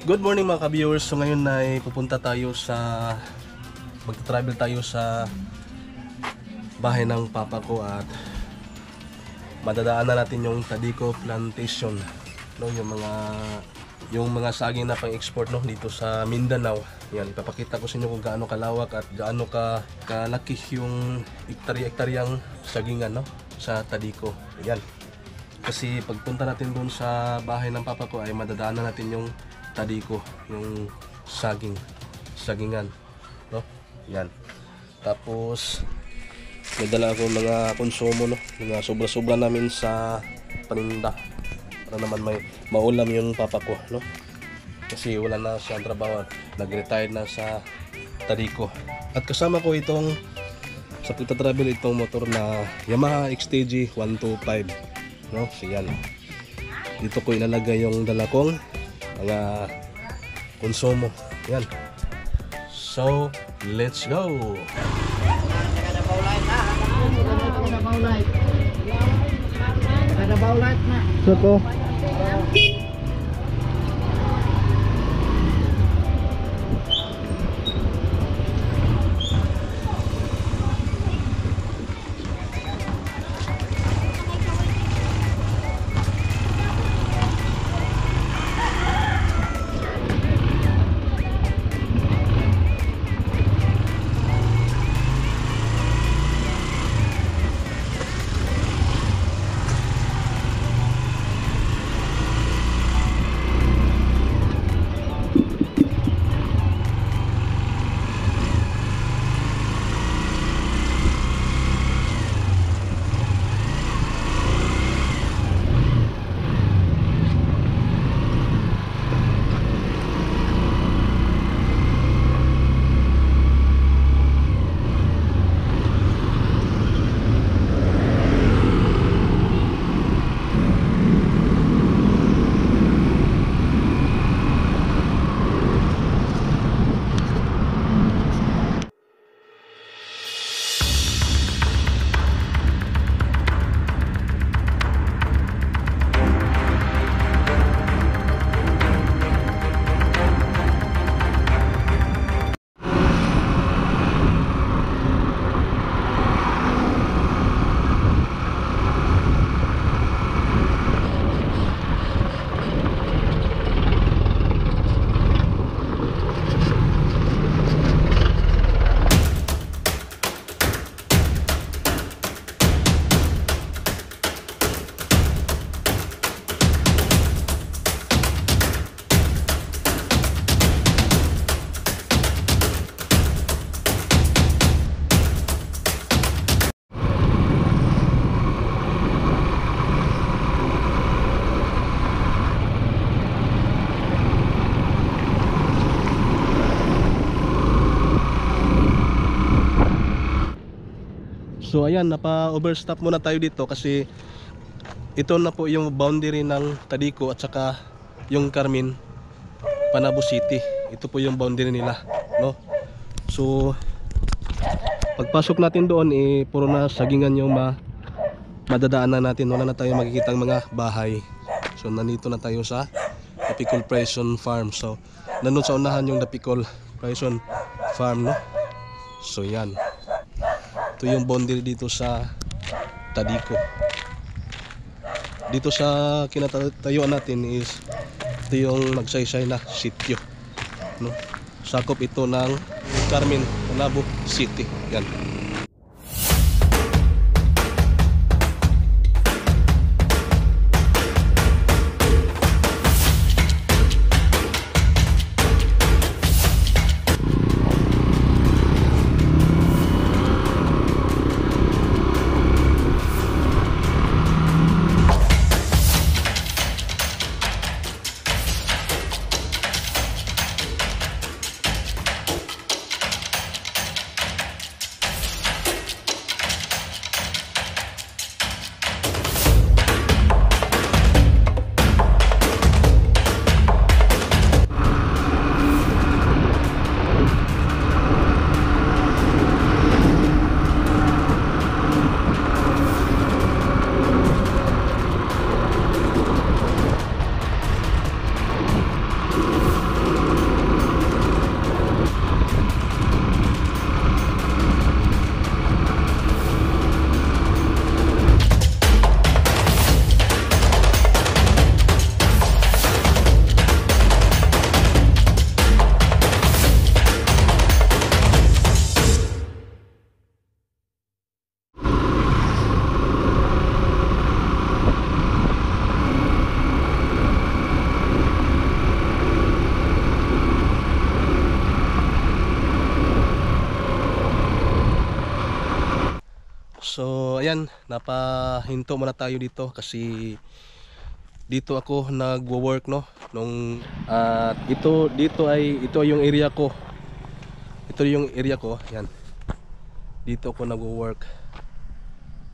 Good morning mga ka-viewers. So ngayon ay pupunta tayo magta-travel tayo sa bahay ng papa ko at madadaanan natin yung Tadico Plantation, no, yung mga saging na pang-export, no, dito sa Mindanao. Yan, ipapakita ko sa inyo kung gaano kalawak at gaano kalaki yung hektaryang sagingan, no, sa Tadico. Yan. Kasi pagpunta natin doon sa bahay ng papa ko ay madadaanan natin yung Tadico, yung sagingan, no? Yan. Tapos may dala ako mga konsumo, no? Mga sobra-sobra namin sa paninda para naman may maulam yung papa ko, no? Kasi wala na siyang trabaho, nag-retire na sa Tadico. At kasama ko itong sa pagta-travel itong motor na Yamaha XTG 125, no? So yan. Dito ko ilalagay yung dala kong mga konsumo. Yan. So, let's go. Ada baulight na. Soko. So ayan, napa-overstop muna tayo dito kasi ito na po yung boundary ng Tadico at saka yung Carmen, Panabo City. Ito po yung boundary nila, no? So pagpasok natin doon puro na sagingan yung madadaanan natin. Wala na tayong makikitang mga bahay. So nandito na tayo sa Dapicol Prison Farm. So nandun sa unahan yung Dapicol Prison Farm, no? So yan. Ito yung boundary dito sa Tadico. Dito sa kinatayuan natin is ito yung magsaysay na sityo, no? Sakop ito ng Carmen, Panabo City. Yan. ayan, napahinto muna tayo dito kasi dito ako nagwo-work, no, nung ito yung area ko. Ito yung area ko, yan. Dito ako nagwo-work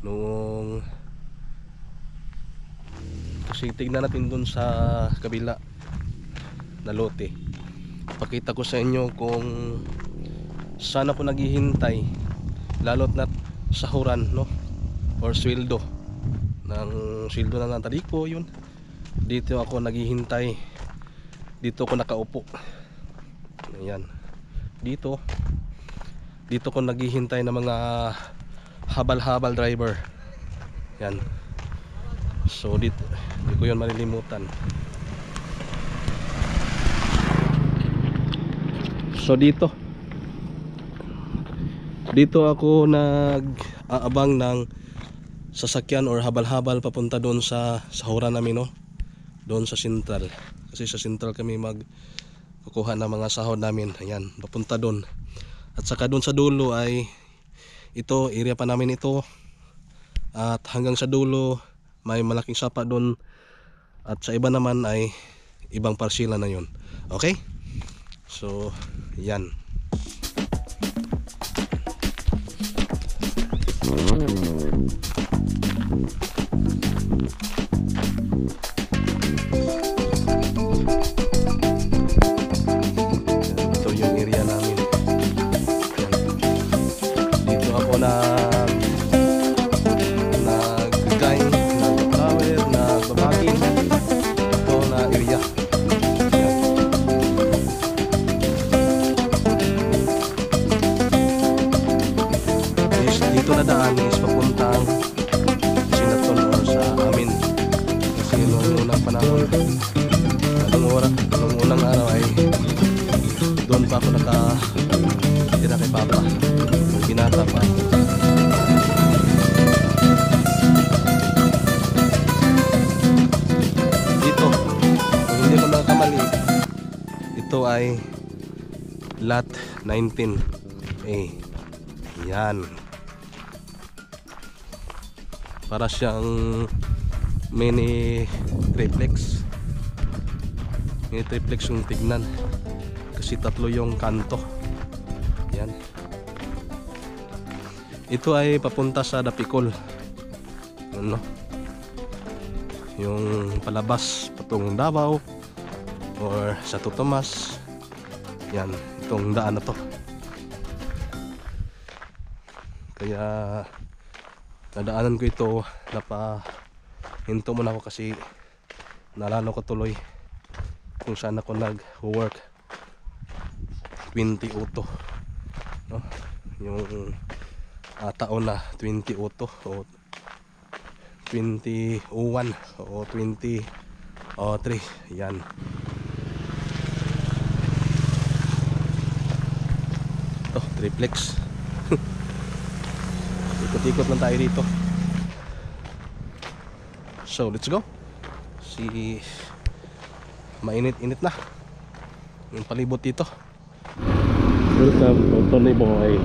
nung, kasi tignan natin dun sa kabila na lote. Pakita ko sa inyo kung saan ako naghihintay, lalo't na sahuran, no, or sweldo ng taliko, yun. Dito ako naghihintay, dito ako nakaupo. Ayan, dito ko naghihintay ng mga habal-habal driver. Yan. So dito, hindi ko yun malilimutan. So dito ako nag-aabang ng sasakyan or habal-habal papunta doon sa sahuran namin, no, doon sa Central. Kasi sa Central kami magkukuha ng mga sahod namin. Ayan, papunta doon. At saka doon sa dulo ay ito, area pa namin ito. At hanggang sa dulo may malaking sapa doon. At sa iba naman ay ibang parsila na yun. Okay? So, yan. Ito yung area namin. Yan. Dito ako nag-grind, nag-flower, nag-babagging. Ito na area. Yan. Dito na daan is papuntang Sinaton o sa amin. Kasi noong unang panahon, nung unang araw ay doon pa ako nakatira kay Papa nung binata pa. Dito, kung hindi ko nakakamali, ito ay lot 19A. Yan. Para siyang mini triplex yung tignan, kasi tatlo yung kanto. Yan. Ito ay papunta sa Dapicol, ano, yung palabas patungong Davao or sa Totomas. Yan, itong daan na to. Kaya nadaanan ko ito, napahinto muna ako kasi naalala ko tuloy kung saan ako nag-work 20 Uto, no? Yung taon na 20 Uto o 2001 o 2003. Yan. Ito, triplex. Ikot-ikot lang tayo dito. So let's go. Mainit-init na yung palibot dito. Welcome to Tony Boy.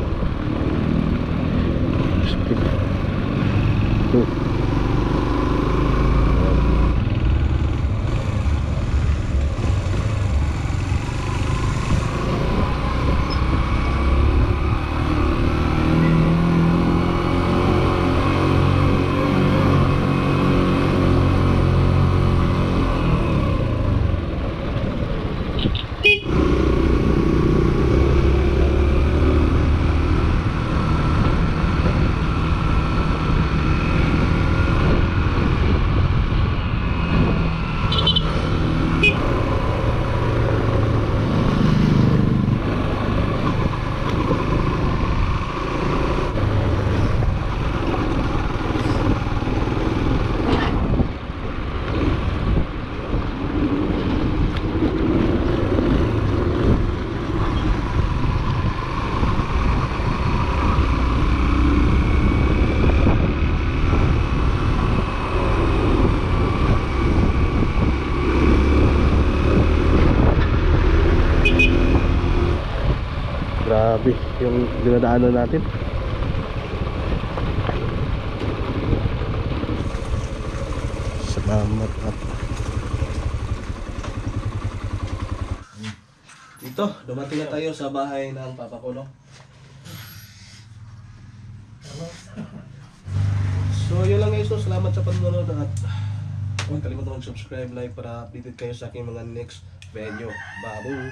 Grabe yung dinadaanan natin. At ito, dumating na tayo sa bahay ng papa ko, no? So yun lang guys, so salamat sa panonood at huwag kalimutan mag-subscribe, like para updated kayo sa aking mga next video. Babu!